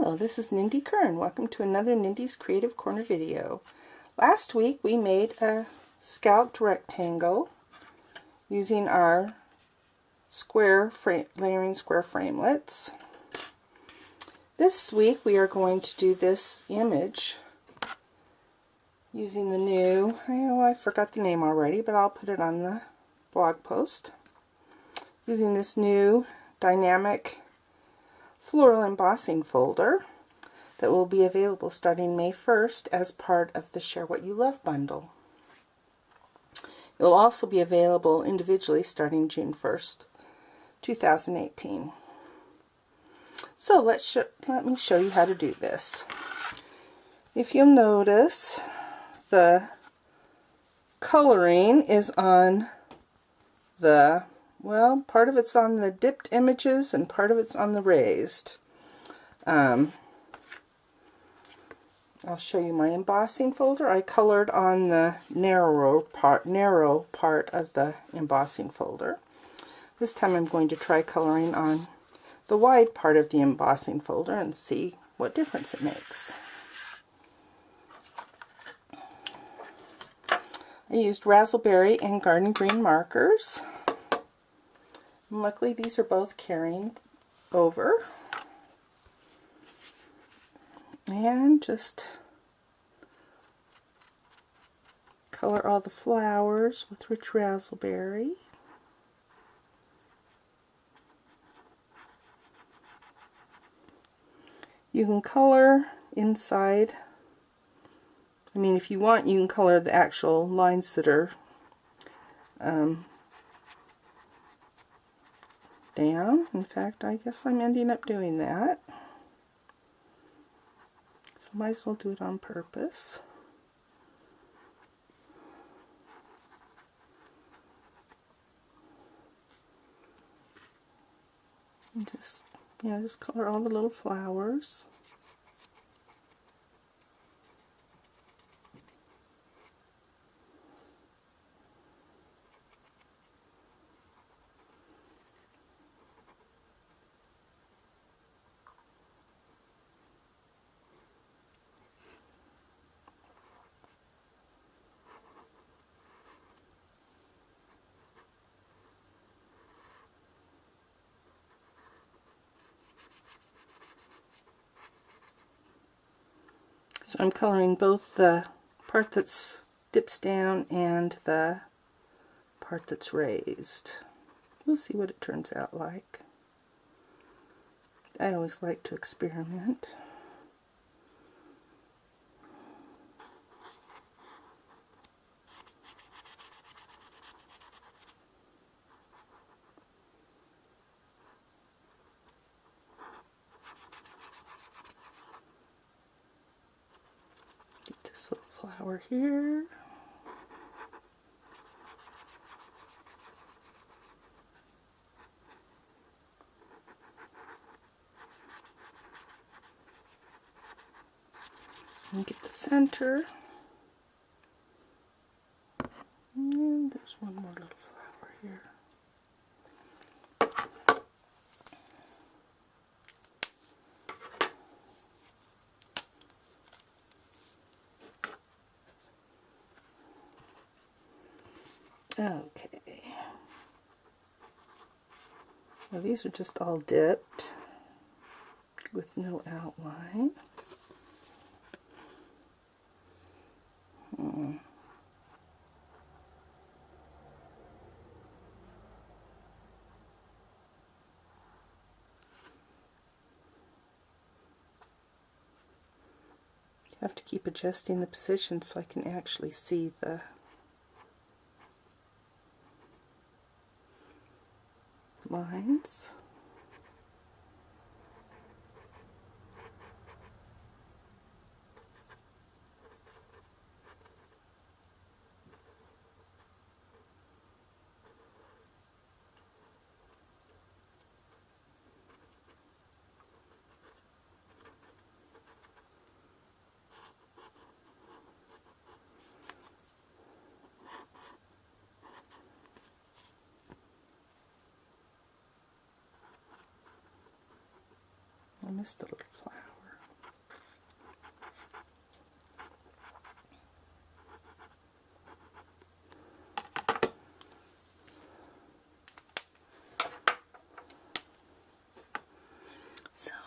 Hello, this is Nindy Kern. Welcome to another Nindy's Creative Corner video. Last week we made a scalloped rectangle using our layering square framelits. This week we are going to do this image using the new, I forgot the name already, but I'll put it on the blog post. Using this new dynamic floral embossing folder that will be available starting May 1st as part of the Share What You Love bundle. It will also be available individually starting June 1st, 2018. So let me show you how to do this. If you'll notice, the coloring is on the, well, part of it's on the dipped images and part of it's on the raised. I'll show you my embossing folder. I colored on the narrow part of the embossing folder. This time I'm going to try coloring on the wide part of the embossing folder and see what difference it makes. I used raspberry and garden green markers. And luckily these are both carrying over. And just color all the flowers with rich raspberry. You can color inside. I mean, if you want, you can color the actual lines that are down. In fact, I guess I'm ending up doing that. So might as well do it on purpose. And just color all the little flowers. So I'm coloring both the part that's dips down and the part that's raised. We'll see what it turns out like. I always like to experiment. Get this little flower here. And get the center. And there's one more little flower here. Okay. Now these are just all dipped with no outline. I have to keep adjusting the position so I can actually see the lines. I missed a little flower.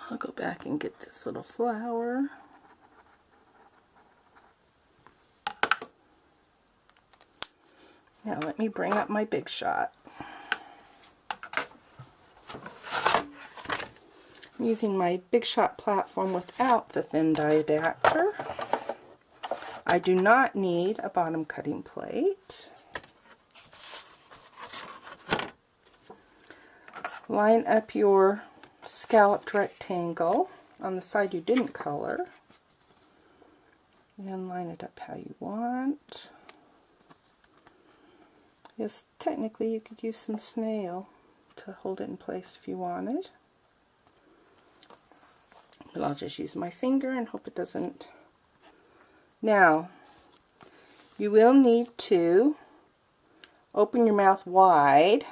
I'll go back and get this little flower. Now let me bring up my Big Shot. I'm using my Big Shot platform without the thin die adapter. I do not need a bottom cutting plate. Line up your scalloped rectangle on the side you didn't color, and line it up how you want. Yes, technically you could use some snail to hold it in place if you wanted, but I'll just use my finger and hope it doesn't. Now you will need to open your mouth wide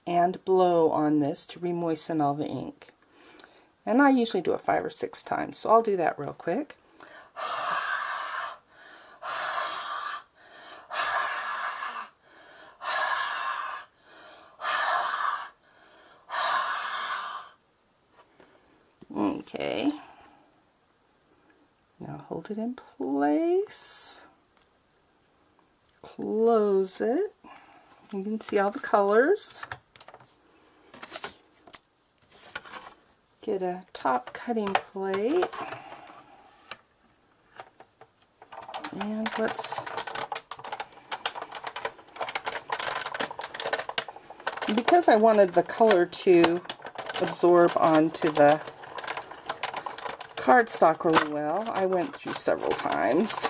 and blow on this to re-moisten all the ink. And I usually do it 5 or 6 times, so I'll do that real quick. Okay. Now hold it in place. Close it. You can see all the colors. Get a top cutting plate, and because I wanted the color to absorb onto the cardstock really well, I went through several times.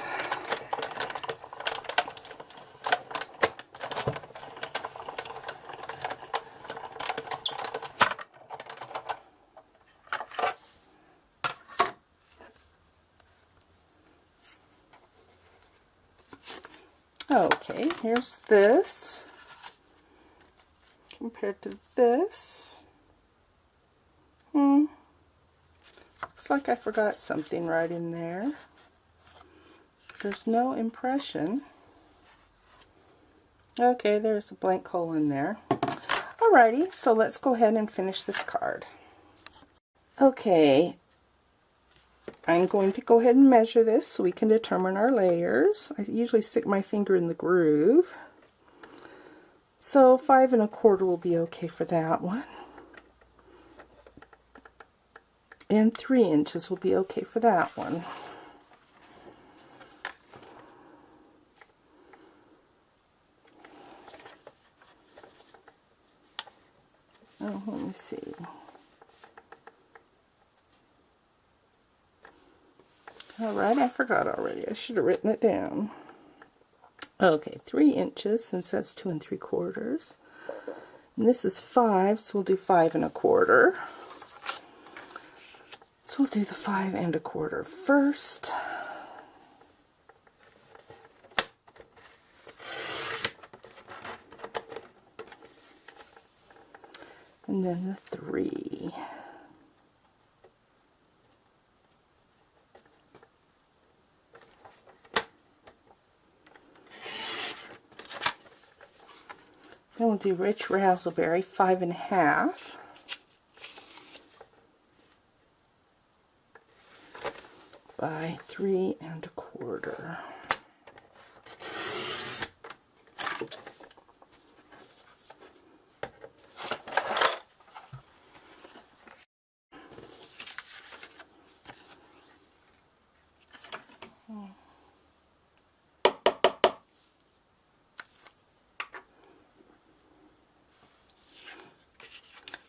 Okay, here's this compared to this. Looks like I forgot something right in there. There's no impression. Okay, there's a blank hole in there. Alrighty, so let's go ahead and finish this card. Okay, I'm going to go ahead and measure this so we can determine our layers. I usually stick my finger in the groove. So 5 1/4 will be okay for that one. And 3 inches will be okay for that one. Oh, let me see. Alright, I forgot already. I should have written it down. Okay, 3 inches, since that's 2 3/4. And this is 5, so we'll do 5 1/4. So we'll do the 5 1/4 first. And then the 3. Then we'll do rich raspberry, 5 1/2. By 3 1/4.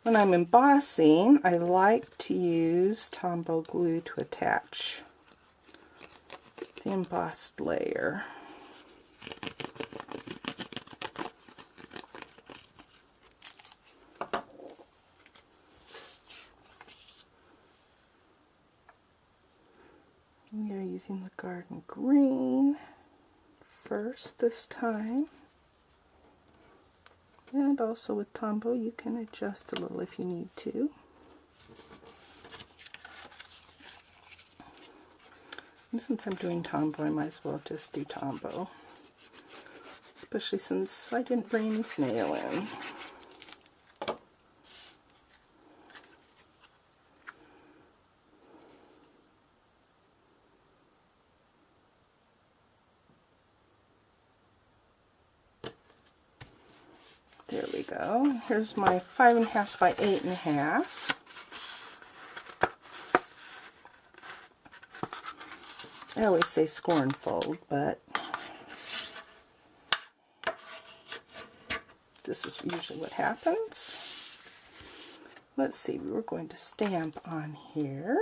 When I'm embossing, I like to use Tombow glue to attach the embossed layer. We are using the garden green first this time. And also with Tombow, you can adjust a little if you need to. And since I'm doing Tombow, I might as well just do Tombow. Especially since I didn't bring any snail in. we go. Here's my 5.5 by 8.5. I always say score and fold, but this is usually what happens. Let's see, we were going to stamp on here.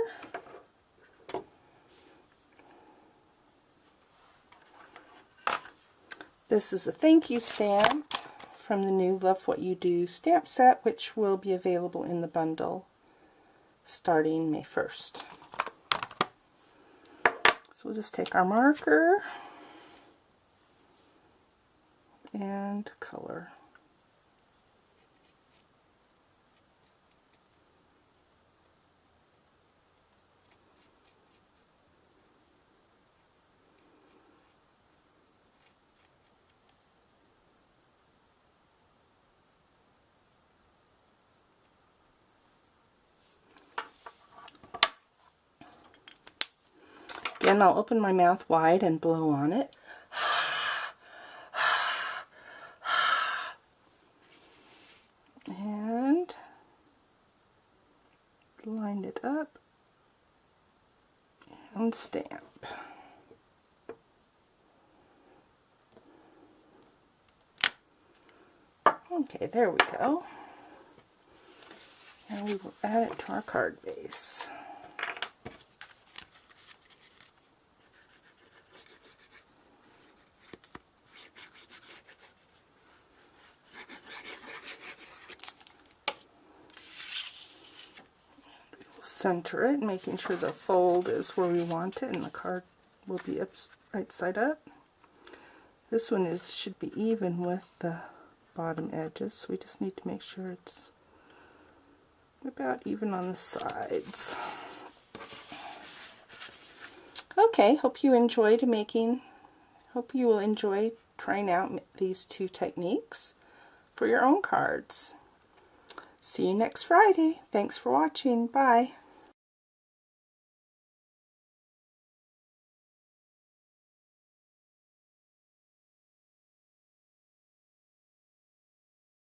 This is a thank you stamp from the new Love What You Do stamp set, which will be available in the bundle starting May 1st. So we'll just take our marker and color. Again, I'll open my mouth wide and blow on it. And line it up and stamp. Okay, there we go. And we will add it to our card base. Center it, making sure the fold is where we want it, and the card will be up, right side up. This one should be even with the bottom edges, so we just need to make sure it's about even on the sides. Okay, hope you will enjoy trying out these two techniques for your own cards. See you next Friday. Thanks for watching. Bye.